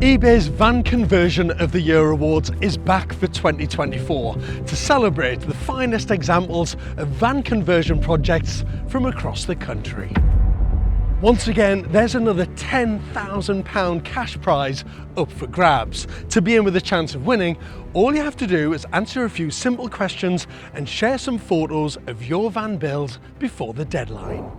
eBay's Van Conversion of the Year Awards is back for 2024 to celebrate the finest examples of van conversion projects from across the country. Once again, there's another £10,000 cash prize up for grabs. To be in with a chance of winning, all you have to do is answer a few simple questions and share some photos of your van build before the deadline.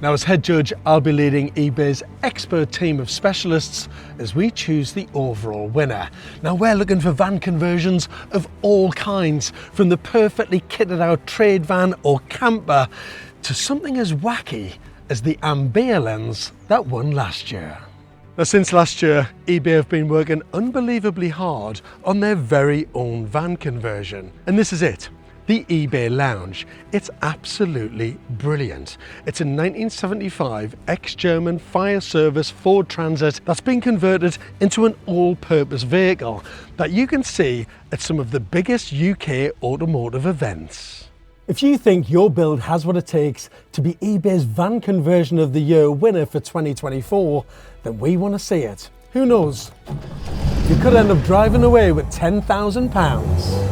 Now, as head judge, I'll be leading eBay's expert team of specialists as we choose the overall winner. Now, we're looking for van conversions of all kinds, from the perfectly kitted out trade van or camper to something as wacky as the unveiled that won last year. Now, since last year, eBay have been working unbelievably hard on their very own van conversion. And this is it. The eBay Lounge. It's absolutely brilliant. It's a 1975 ex-German fire service Ford Transit that's been converted into an all-purpose vehicle that you can see at some of the biggest UK automotive events. If you think your build has what it takes to be eBay's Van Conversion of the Year winner for 2024, then we want to see it. Who knows? You could end up driving away with £10,000.